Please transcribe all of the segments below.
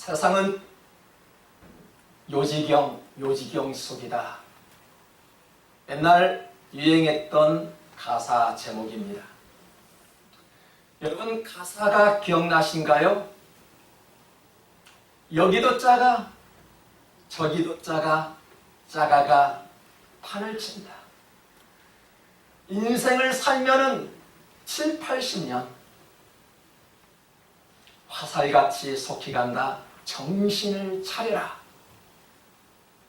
세상은 요지경 속이다. 옛날 유행했던 가사 제목입니다. 여러분 가사가 기억나신가요? 여기도 짜가 저기도 짜가 짜가가 판을 친다. 인생을 살면은 7, 80년 화살같이 속히 간다. 정신을 차려라.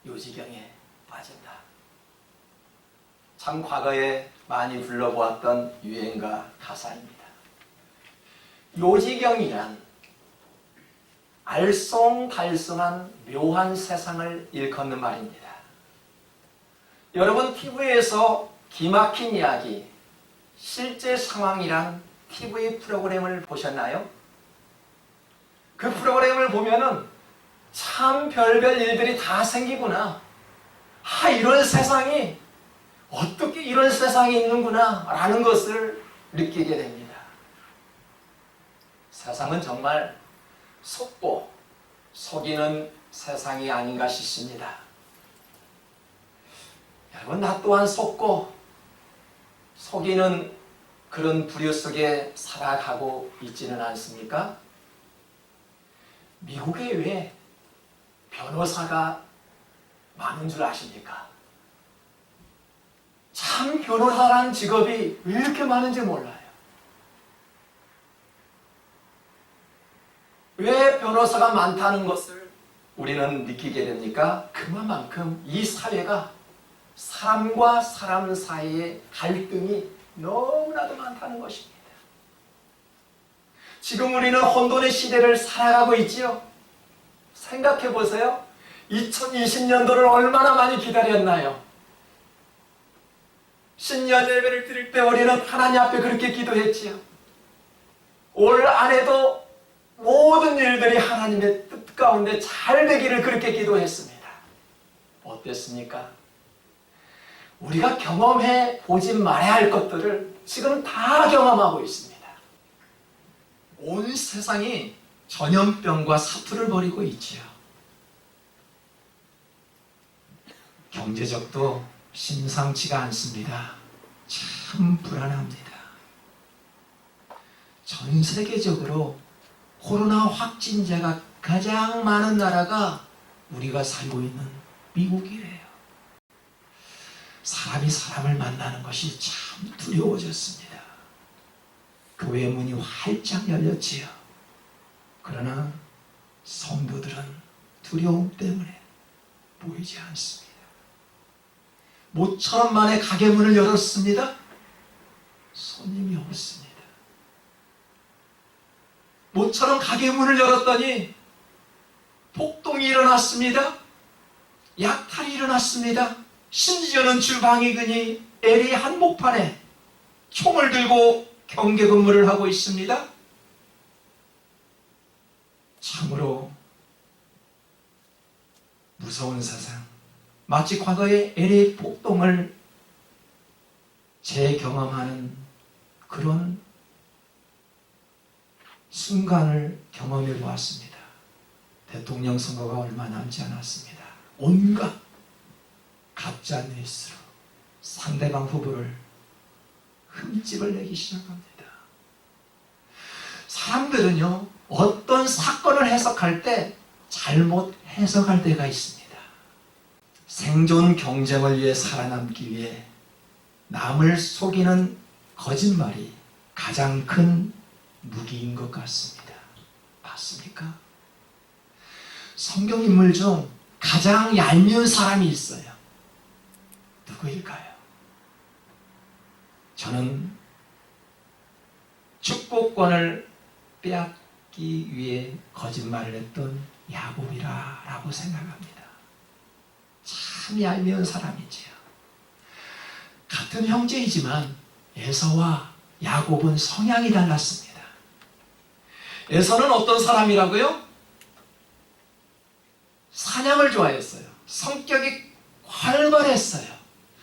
요지경에 빠진다. 참 과거에 많이 불러보았던 유행가 가사입니다. 요지경이란 알쏭달쏭한 묘한 세상을 일컫는 말입니다. 여러분 TV에서 기막힌 이야기, 실제 상황이란 TV 프로그램을 보셨나요? 그 프로그램을 보면은 참 별별 일들이 다 생기구나. 이런 세상이, 어떻게 이런 세상이 있는구나 라는 것을 느끼게 됩니다. 세상은 정말 속고 속이는 세상이 아닌가 싶습니다. 여러분, 나 또한 속고 속이는 그런 부류 속에 살아가고 있지는 않습니까? 미국에 왜 변호사가 많은 줄 아십니까? 참 변호사라는 직업이 왜 이렇게 많은지 몰라요. 왜 변호사가 많다는 것을 우리는 느끼게 됩니까? 그만큼 이 사회가 사람과 사람 사이의 갈등이 너무나도 많다는 것입니다. 지금 우리는 혼돈의 시대를 살아가고 있지요. 생각해 보세요. 2020년도를 얼마나 많이 기다렸나요? 신년 예배를 드릴 때 우리는 하나님 앞에 그렇게 기도했지요. 올 안에도 모든 일들이 하나님의 뜻 가운데 잘 되기를 그렇게 기도했습니다. 어땠습니까? 우리가 경험해 보지 말아야 할 것들을 지금 다 경험하고 있습니다. 온 세상이 전염병과 사투를 벌이고 있지요. 경제적도 심상치가 않습니다. 참 불안합니다. 전 세계적으로 코로나 확진자가 가장 많은 나라가 우리가 살고 있는 미국이에요. 사람이 사람을 만나는 것이 참 두려워졌습니다. 교회 문이 활짝 열렸지요. 그러나 성도들은 두려움 때문에 모이지 않습니다. 모처럼 만에 가게 문을 열었습니다. 손님이 없습니다. 모처럼 가게 문을 열었더니 폭동이 일어났습니다. 약탈이 일어났습니다. 심지어는 주방이그니 LA 한복판에 총을 들고 경계 근무를 하고 있습니다. 참으로 무서운 세상. 마치 과거의 LA 폭동을 재경험하는 그런 순간을 경험해 보았습니다. 대통령 선거가 얼마 남지 않았습니다. 온갖 가짜 뉴스로 상대방 후보를 흠집을 내기 시작합니다. 사람들은요, 어떤 사건을 해석할 때 잘못 해석할 때가 있습니다. 생존 경쟁을 위해 살아남기 위해 남을 속이는 거짓말이 가장 큰 무기인 것 같습니다. 맞습니까? 성경 인물 중 가장 얄미운 사람이 있어요. 누구일까요? 저는 축복권을 빼앗기 위해 거짓말을 했던 야곱이라고 생각합니다. 참 얄미운 사람이지요. 같은 형제이지만 에서와 야곱은 성향이 달랐습니다. 에서는 어떤 사람이라고요? 사냥을 좋아했어요. 성격이 활발했어요.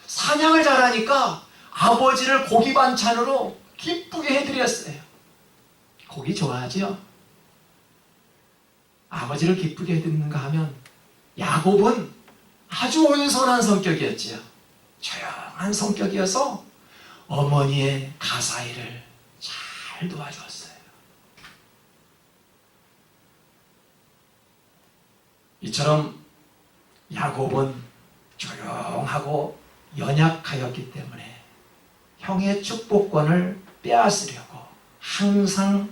사냥을 잘하니까 아버지를 고기 반찬으로 기쁘게 해드렸어요. 고기 좋아하죠? 아버지를 기쁘게 해드리는가 하면 야곱은 아주 온선한 성격이었지요. 조용한 성격이어서 어머니의 가사일을 잘 도와주었어요. 이처럼 야곱은 조용하고 연약하였기 때문에 형의 축복권을 빼앗으려고 항상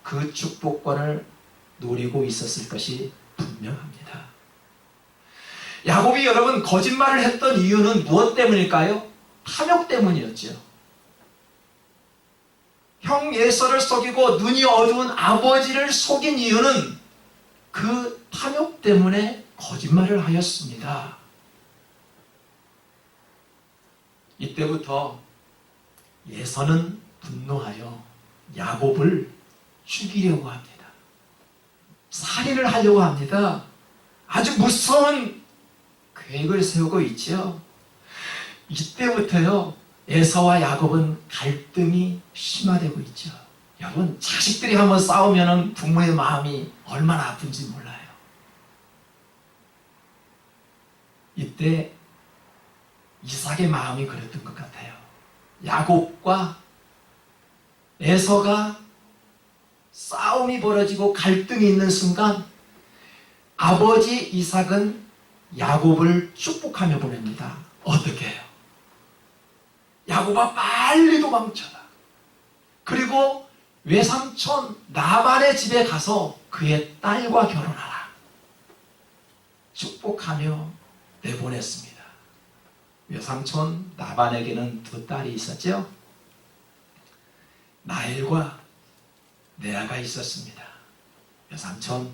그 축복권을 노리고 있었을 것이 분명합니다. 야곱이 여러분 거짓말을 했던 이유는 무엇 때문일까요? 탐욕 때문이었죠. 형 에서를 속이고 눈이 어두운 아버지를 속인 이유는 그 탐욕 때문에 거짓말을 하였습니다. 이때부터 에서는 분노하여 야곱을 죽이려고 합니다. 살인을 하려고 합니다. 아주 무서운 계획을 세우고 있죠. 이때부터요, 에서와 야곱은 갈등이 심화되고 있죠. 여러분, 자식들이 한번 싸우면 부모의 마음이 얼마나 아픈지 몰라요. 이때 이삭의 마음이 그랬던 것 같아요. 야곱과 에서가 싸움이 벌어지고 갈등이 있는 순간 아버지 이삭은 야곱을 축복하며 보냅니다. 어떻게 해요? 야곱아 빨리 도망쳐라. 그리고 외삼촌 라반의 집에 가서 그의 딸과 결혼하라. 축복하며 내보냈습니다. 외삼촌 라반에게는 두 딸이 있었죠. 라헬과 레아가 있었습니다. 외삼촌,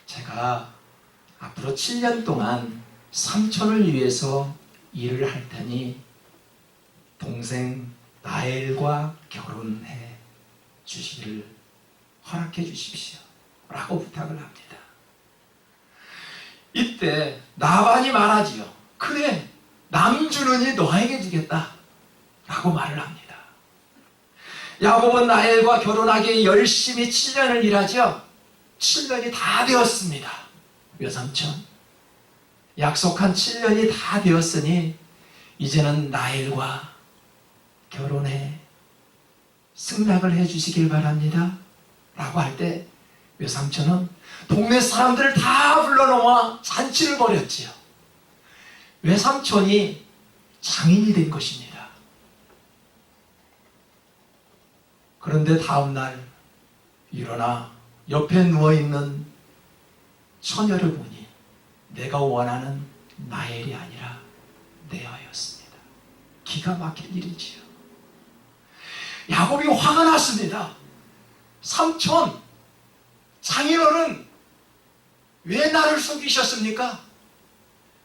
제가 앞으로 7년 동안 삼촌을 위해서 일을 할 테니 동생 라헬과 결혼해 주시기를 허락해 주십시오 라고 부탁을 합니다. 이때 라반이 말하지요. 그래, 남주는이 너에게 주겠다 라고 말을 합니다. 야곱은 라헬과 결혼하기 열심히 7년을 일하죠. 7년이 다 되었습니다. 외삼촌, 약속한 7년이 다 되었으니 이제는 라헬과 결혼해 승낙을 해주시길 바랍니다 라고 할 때 외삼촌은 동네 사람들을 다 불러놓아 잔치를 벌였지요. 외삼촌이 장인이 된 것입니다. 그런데 다음날 일어나 옆에 누워있는 처녀를 보니 내가 원하는 라헬이 아니라 레아였습니다. 기가 막힌 일이지요. 야곱이 화가 났습니다. 삼촌, 장인어른, 왜 나를 속이셨습니까?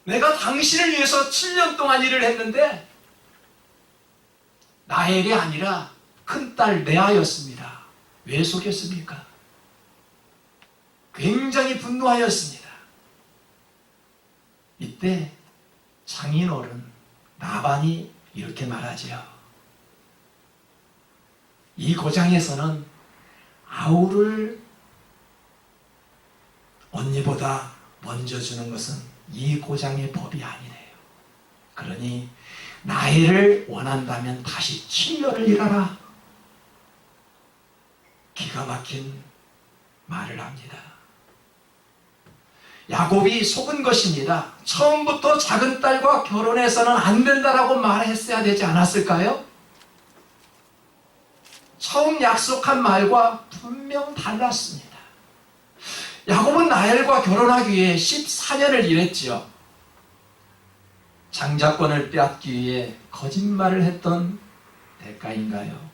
내가 당신을 위해서 7년 동안 일을 했는데 라헬이 아니라 큰딸 레아였습니다. 왜 속였습니까? 굉장히 분노하였습니다. 이때 장인어른 라반이 이렇게 말하지요. 이 고장에서는 아우를 언니보다 먼저 주는 것은 이 고장의 법이 아니래요. 그러니 라헬을 원한다면 다시 7년을 일하라. 기가 막힌 말을 합니다. 야곱이 속은 것입니다. 처음부터 작은 딸과 결혼해서는 안 된다라고 말했어야 되지 않았을까요? 처음 약속한 말과 분명 달랐습니다. 야곱은 라헬과 결혼하기 위해 14년을 일했지요. 장자권을 빼앗기 위해 거짓말을 했던 대가인가요?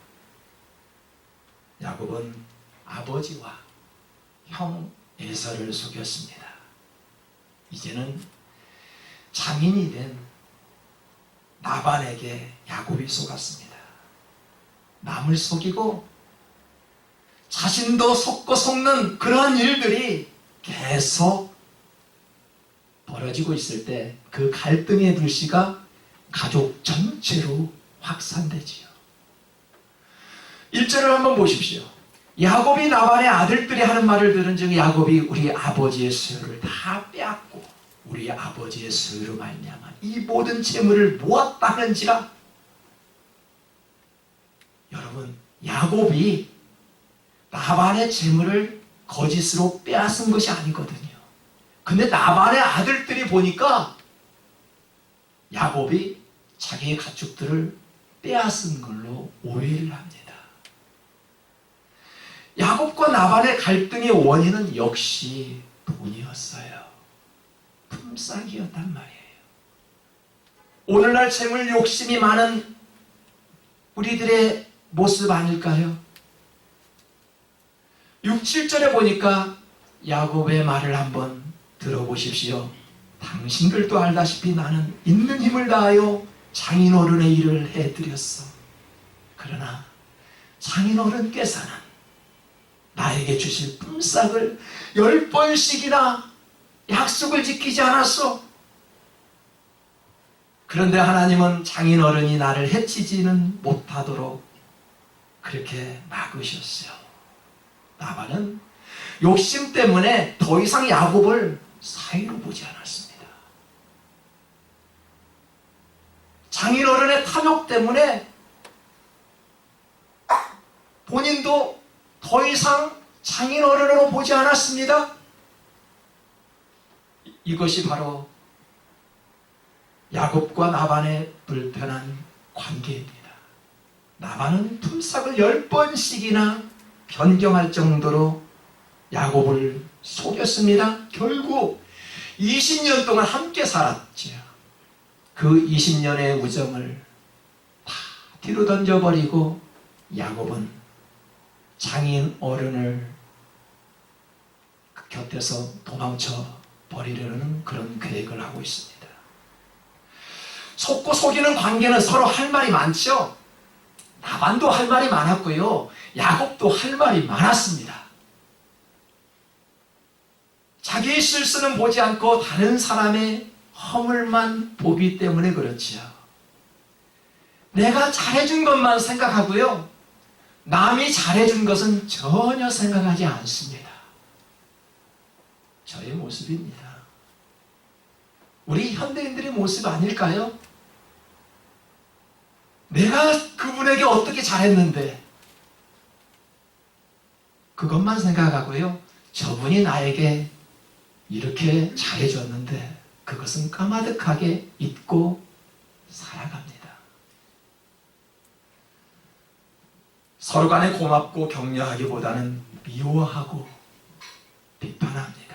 야곱은 아버지와 형 에서를 속였습니다. 이제는 장인이 된 라반에게 야곱이 속았습니다. 남을 속이고 자신도 속고 속는 그러한 일들이 계속 벌어지고 있을 때 그 갈등의 불씨가 가족 전체로 확산되지요. 1절을 한번 보십시오. 야곱이 라반의 아들들이 하는 말을 들은 즉 야곱이 우리 아버지의 소유를 다 빼앗고 우리 아버지의 소유로 말미암아 이 모든 재물을 모았다는지라. 여러분, 야곱이 라반의 재물을 거짓으로 빼앗은 것이 아니거든요. 근데 라반의 아들들이 보니까 야곱이 자기의 가축들을 빼앗은 걸로 오해를 합니다. 야곱과 라반의 갈등의 원인은 역시 돈이었어요. 품삯이었단 말이에요. 오늘날 재물 욕심이 많은 우리들의 모습 아닐까요? 6, 7절에 보니까 야곱의 말을 한번 들어보십시오. 당신들도 알다시피 나는 있는 힘을 다하여 장인어른의 일을 해드렸어. 그러나 장인어른께서는 나에게 주실 품삯을 10번씩이나 약속을 지키지 않았어. 그런데 하나님은 장인어른이 나를 해치지는 못하도록 그렇게 막으셨어요. 라반은 욕심 때문에 더 이상 야곱을 사이로 보지 않았습니다. 장인어른의 탐욕 때문에 본인도 더 이상 장인어른으로 보지 않았습니다. 이것이 바로 야곱과 라반의 불편한 관계입니다. 라반은 품삯을 10번씩이나 변경할 정도로 야곱을 속였습니다. 결국 20년 동안 함께 살았죠. 그 20년의 우정을 다 뒤로 던져버리고 야곱은 장인 어른을 곁에서 도망쳐 버리려는 그런 계획을 하고 있습니다. 속고 속이는 관계는 서로 할 말이 많죠. 라반도 할 말이 많았고요. 야곱도 할 말이 많았습니다. 자기의 실수는 보지 않고 다른 사람의 허물만 보기 때문에 그렇지요. 내가 잘해준 것만 생각하고요. 남이 잘해준 것은 전혀 생각하지 않습니다. 저의 모습입니다. 우리 현대인들의 모습 아닐까요? 내가 그분에게 어떻게 잘했는데 그것만 생각하고요. 저분이 나에게 이렇게 잘해줬는데 그것은 까마득하게 잊고 살아갑니다. 서로 간에 고맙고 격려하기보다는 미워하고 비판합니다.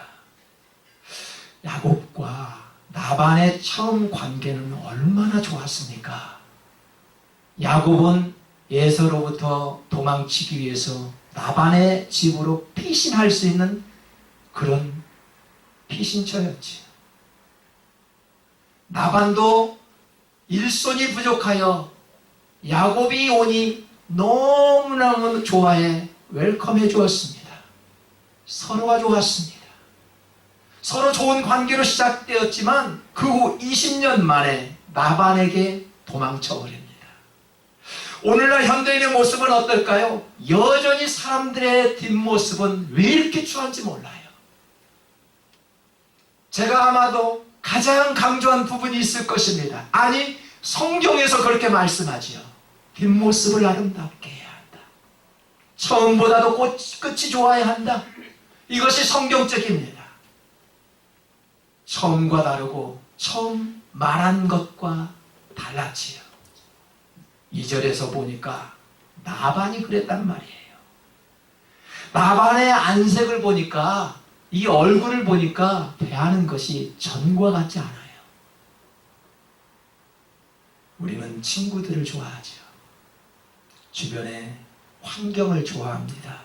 야곱과 라반의 처음 관계는 얼마나 좋았습니까? 야곱은 에서로부터 도망치기 위해서 라반의 집으로 피신할 수 있는 그런 피신처였지요. 라반도 일손이 부족하여 야곱이 오니 너무너무 좋아해 웰컴해 주었습니다. 서로가 좋았습니다. 서로 좋은 관계로 시작되었지만 그 후 20년 만에 라반에게 도망쳐 버립니다. 오늘날 현대인의 모습은 어떨까요? 여전히 사람들의 뒷모습은 왜 이렇게 추한지 몰라요. 제가 아마도 가장 강조한 부분이 있을 것입니다. 아니, 성경에서 그렇게 말씀하지요. 뒷모습을 아름답게 해야 한다. 처음보다도 끝이 좋아야 한다. 이것이 성경적입니다. 처음과 다르고 처음 말한 것과 달랐지요. 2절에서 보니까 라반이 그랬단 말이에요. 라반의 안색을 보니까 이 얼굴을 보니까 대하는 것이 전과 같지 않아요. 우리는 친구들을 좋아하죠. 주변의 환경을 좋아합니다.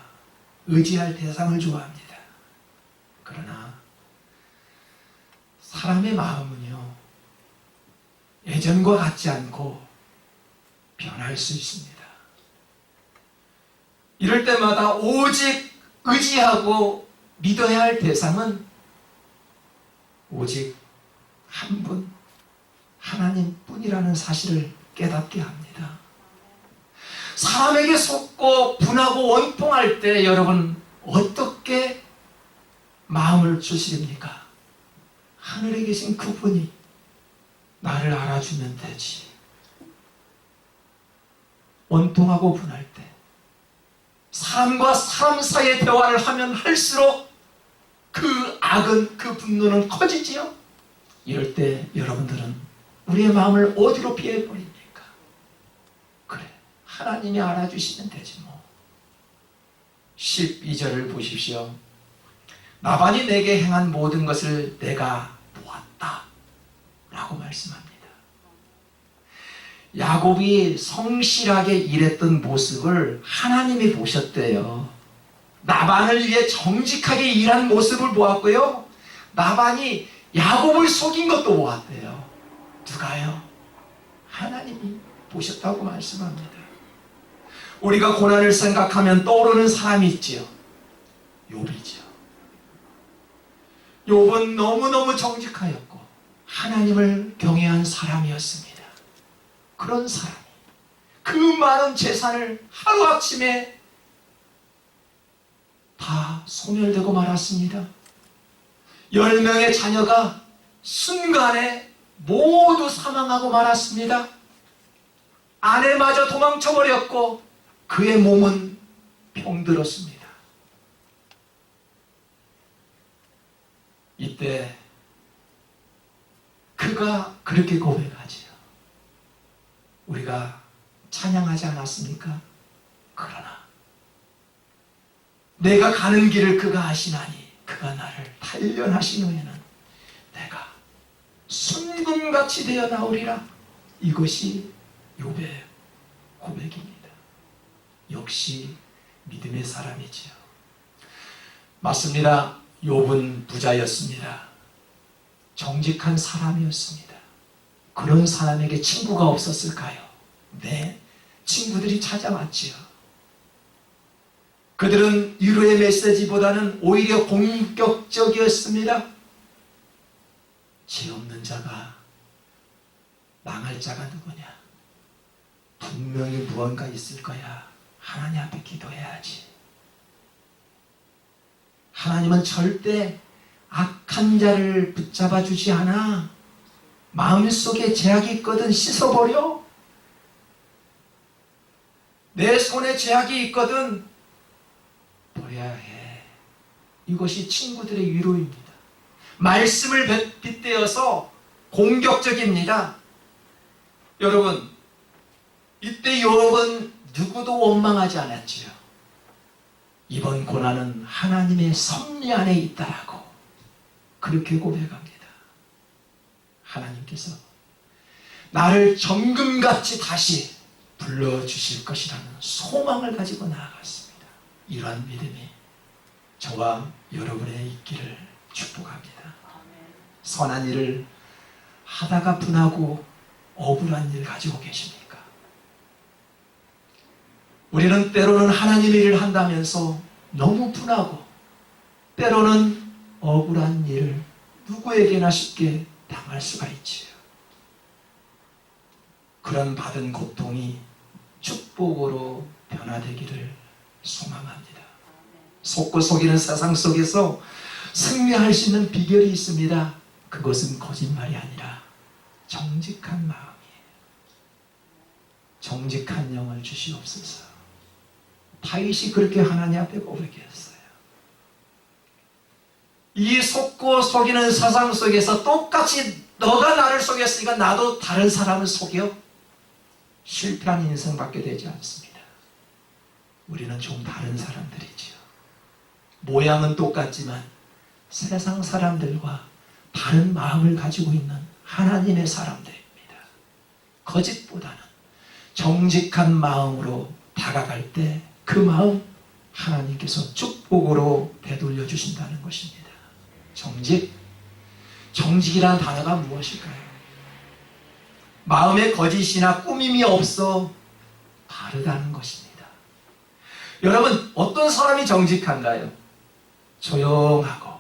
의지할 대상을 좋아합니다. 그러나 사람의 마음은요, 예전과 같지 않고 변할 수 있습니다. 이럴 때마다 오직 의지하고 믿어야 할 대상은 오직 한 분, 하나님뿐이라는 사실을 깨닫게 합니다. 사람에게 속고 분하고 원통할 때 여러분 어떻게 마음을 주시렵니까? 하늘에 계신 그분이 나를 알아주면 되지. 원통하고 분할 때 사람과 사람 사이의 대화를 하면 할수록 그 악은, 그 분노는 커지지요. 이럴 때 여러분들은 우리의 마음을 어디로 피해버립니까? 그래, 하나님이 알아주시면 되지 뭐. 12절을 보십시오. 나반이 내게 행한 모든 것을 내가 보았다 라고 말씀합니다. 야곱이 성실하게 일했던 모습을 하나님이 보셨대요. 나반을 위해 정직하게 일한 모습을 보았고요. 나반이 야곱을 속인 것도 보았대요. 누가요? 하나님이 보셨다고 말씀합니다. 우리가 고난을 생각하면 떠오르는 사람이 있지요. 욥이지요. 욥은 너무너무 정직하였고 하나님을 경외한 사람이었습니다. 그런 사람이 그 많은 재산을 하루아침에 다 소멸되고 말았습니다. 10명의 자녀가 순간에 모두 사망하고 말았습니다. 아내마저 도망쳐버렸고 그의 몸은 병들었습니다. 이때 그가 그렇게 고백하지요. 우리가 찬양하지 않았습니까? 그러나 내가 가는 길을 그가 아시나니 그가 나를 단련하신 후에는 내가 순금같이 되어 나오리라. 이것이 욥의 고백입니다. 역시 믿음의 사람이지요. 맞습니다. 욥은 부자였습니다. 정직한 사람이었습니다. 그런 사람에게 친구가 없었을까요? 네, 친구들이 찾아왔지요. 그들은 위로의 메시지보다는 오히려 공격적이었습니다. 죄 없는 자가 망할 자가 누구냐? 분명히 무언가 있을 거야. 하나님 앞에 기도해야지. 하나님은 절대 악한 자를 붙잡아 주지 않아. 마음속에 죄악이 있거든 씻어버려. 내 손에 죄악이 있거든 버려야 해. 이것이 친구들의 위로입니다. 말씀을 빗대어서 공격적입니다. 여러분, 이때 욥은 누구도 원망하지 않았지요. 이번 고난은 하나님의 섭리 안에 있다라고 그렇게 고백합니다. 하나님께서 나를 정금같이 다시 불러주실 것이라는 소망을 가지고 나아갔습니다. 이러한 믿음이 저와 여러분의 있기를 축복합니다. 선한 일을 하다가 분하고 억울한 일 가지고 계십니까? 우리는 때로는 하나님의 일을 한다면서 너무 분하고 때로는 억울한 일을 누구에게나 쉽게 당할 수가 있지요. 그런 받은 고통이 축복으로 변화되기를 소망합니다. 속고 속이는 세상 속에서 승리할 수 있는 비결이 있습니다. 그것은 거짓말이 아니라 정직한 마음이에요. 정직한 영을 주시옵소서. 다윗이 그렇게 하나님 앞에 고백했어요. 이 속고 속이는 세상 속에서 똑같이 너가 나를 속였으니까 나도 다른 사람을 속여? 실패한 인생밖에 되지 않습니다. 우리는 좀 다른 사람들이지요. 모양은 똑같지만 세상 사람들과 다른 마음을 가지고 있는 하나님의 사람들입니다. 거짓보다는 정직한 마음으로 다가갈 때 그 마음 하나님께서 축복으로 되돌려 주신다는 것입니다. 정직이라는 단어가 무엇일까요? 마음에 거짓이나 꾸밈이 없어 다르다는 것입니다. 여러분, 어떤 사람이 정직한가요? 조용하고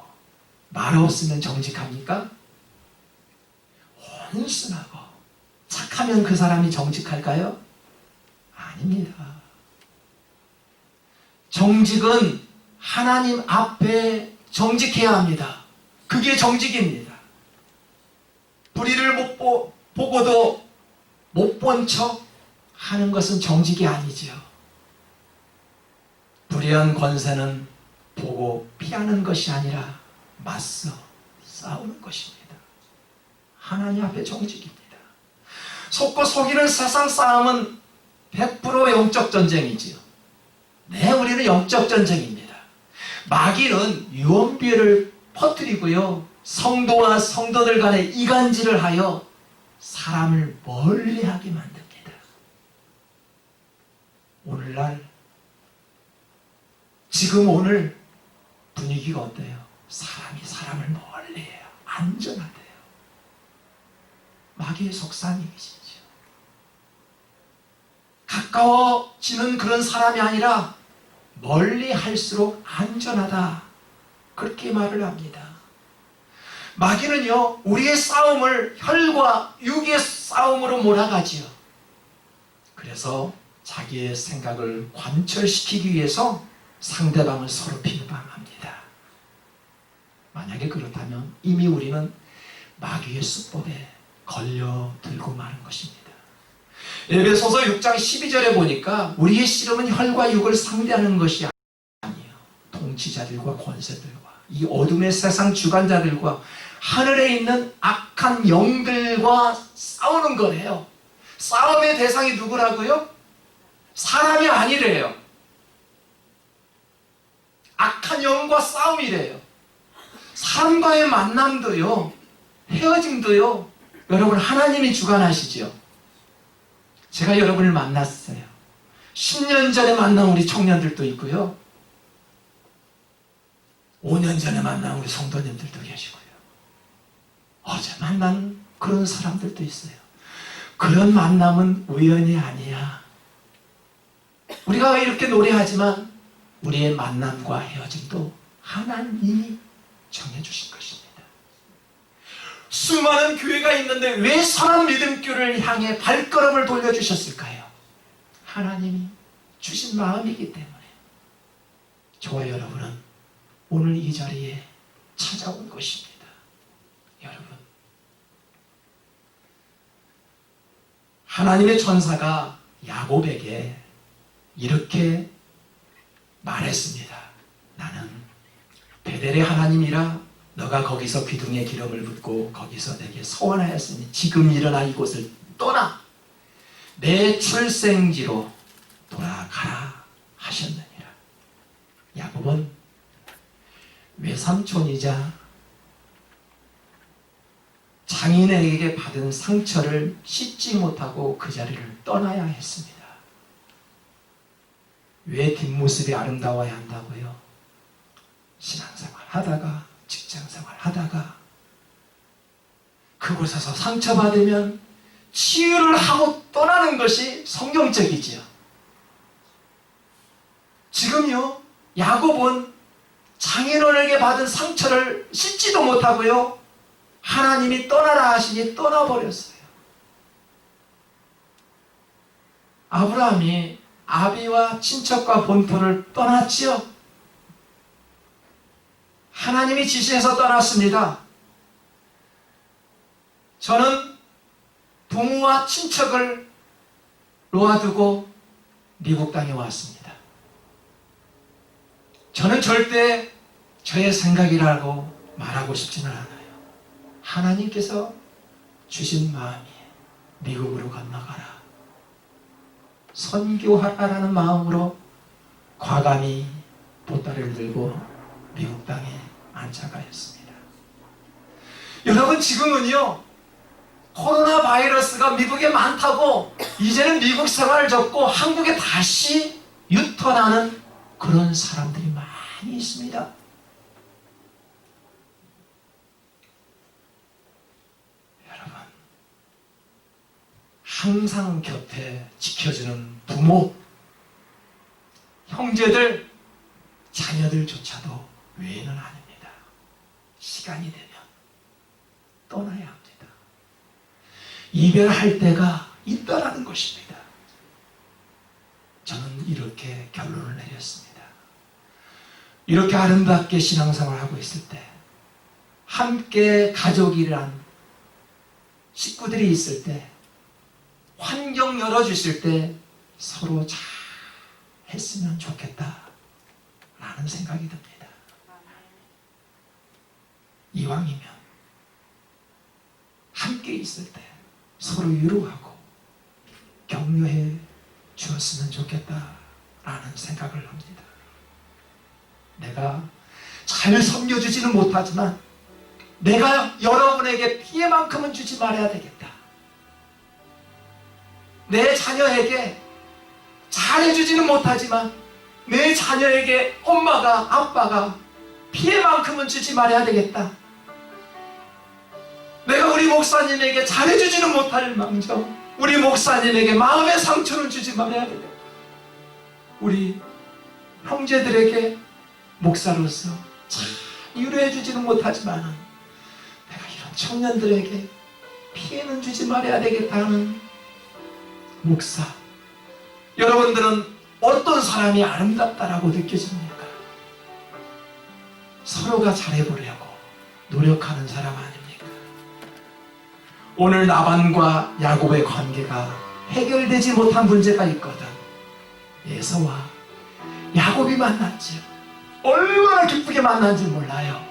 말 없으면 정직합니까? 온순하고 착하면 그 사람이 정직할까요? 아닙니다. 정직은 하나님 앞에 정직해야 합니다. 그게 정직입니다. 불의를 보고도 못 본 척 하는 것은 정직이 아니지요. 불의한 권세는 보고 피하는 것이 아니라 맞서 싸우는 것입니다. 하나님 앞에 정직입니다. 속고 속이는 세상 싸움은 100% 영적 전쟁이지요. 네, 우리는 영적 전쟁입니다. 마귀는 유언비어를 퍼뜨리고요, 성도와 성도들 간에 이간질을 하여 사람을 멀리하게 만듭니다. 오늘날, 지금 오늘 분위기가 어때요? 사람이 사람을 멀리해요. 안전하대요. 마귀의 속삭임이시죠. 가까워지는 그런 사람이 아니라 멀리 할수록 안전하다, 그렇게 말을 합니다. 마귀는요, 우리의 싸움을 혈과 육의 싸움으로 몰아가지요. 그래서 자기의 생각을 관철시키기 위해서 상대방을 서로 비방합니다. 만약에 그렇다면 이미 우리는 마귀의 수법에 걸려들고 마는 것입니다. 에베소서 6장 12절에 보니까 우리의 씨름은 혈과 육을 상대하는 것이 아니에요. 통치자들과 권세들과 이 어둠의 세상 주관자들과 하늘에 있는 악한 영들과 싸우는 거래요. 싸움의 대상이 누구라고요? 사람이 아니래요. 악한 영과 싸움이래요. 사람과의 만남도요, 헤어짐도요, 여러분 하나님이 주관하시죠. 제가 여러분을 만났어요. 10년 전에 만난 우리 청년들도 있고요, 5년 전에 만난 우리 성도님들도 계시고요, 어제 만난 그런 사람들도 있어요. 그런 만남은 우연이 아니야. 우리가 이렇게 노래하지만 우리의 만남과 헤어짐도 하나님이 정해주신 것입니다. 수많은 교회가 있는데 왜 선한 믿음교를 향해 발걸음을 돌려주셨을까요? 하나님이 주신 마음이기 때문에. 저와 여러분은 오늘 이 자리에 찾아온 것입니다. 여러분, 하나님의 천사가 야곱에게 이렇게 말했습니다. 나는 베델의 하나님이라 너가 거기서 기둥에 기름을 붓고 거기서 내게 서원하였으니 지금 일어나 이곳을 떠나 내 출생지로 돌아가라 하셨느니라. 야곱은 외삼촌이자 장인에게 받은 상처를 씻지 못하고 그 자리를 떠나야 했습니다. 왜 뒷모습이 아름다워야 한다고요? 신앙생활 하다가, 직장생활 하다가 그곳에서 상처받으면 치유를 하고 떠나는 것이 성경적이지요. 지금요, 야곱은 장인어른에게 받은 상처를 씻지도 못하고요, 하나님이 떠나라 하시니 떠나버렸어요. 아브라함이 아비와 친척과 본토를 떠났지요. 하나님이 지시해서 떠났습니다. 저는 부모와 친척을 놓아두고 미국 땅에 왔습니다. 저는 절대 저의 생각이라고 말하고 싶지는 않아요. 하나님께서 주신 마음이 미국으로 건너가라, 선교하라라는 마음으로 과감히 보따리를 들고 미국 땅에 안착하였습니다. 여러분, 지금은요, 코로나 바이러스가 미국에 많다고 이제는 미국 생활을 접고 한국에 다시 유턴하는 그런 사람들이 많이 있습니다. 여러분, 항상 곁에 지켜주는 부모, 형제들, 자녀들조차도 외에는 아닙니다. 시간이 되면 떠나야 합니다. 이별할 때가 있다라는 것입니다. 저는 이렇게 결론을 내렸습니다. 이렇게 아름답게 신앙생활을 하고 있을 때 함께 가족이란 식구들이 있을 때 환경 열어주실 때 서로 잘 했으면 좋겠다 라는 생각이 듭니다. 이왕이면 함께 있을 때 서로 위로하고 격려해 주었으면 좋겠다 라는 생각을 합니다. 내가 잘 섬겨주지는 못하지만 내가 여러분에게 피해만큼은 주지 말아야 되겠다. 내 자녀에게 잘해주지는 못하지만 내 자녀에게 엄마가 아빠가 피해만큼은 주지 말아야 되겠다. 내가 우리 목사님에게 잘해주지는 못할 망정 우리 목사님에게 마음의 상처는 주지 말아야 되겠다. 우리 형제들에게 목사로서 잘 위로해주지는 못하지만 내가 이런 청년들에게 피해는 주지 말아야 되겠다는 목사, 여러분들은 어떤 사람이 아름답다라고 느껴집니까? 서로가 잘해보려고 노력하는 사람 아닙니까? 오늘 나반과 야곱의 관계가 해결되지 못한 문제가 있거든. 에서와 야곱이 만났지요. 얼마나 기쁘게 만난지 몰라요.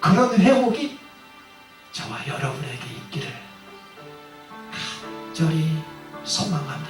그런 회복이 저와 여러분에게 있기를 간절히 소망합니다.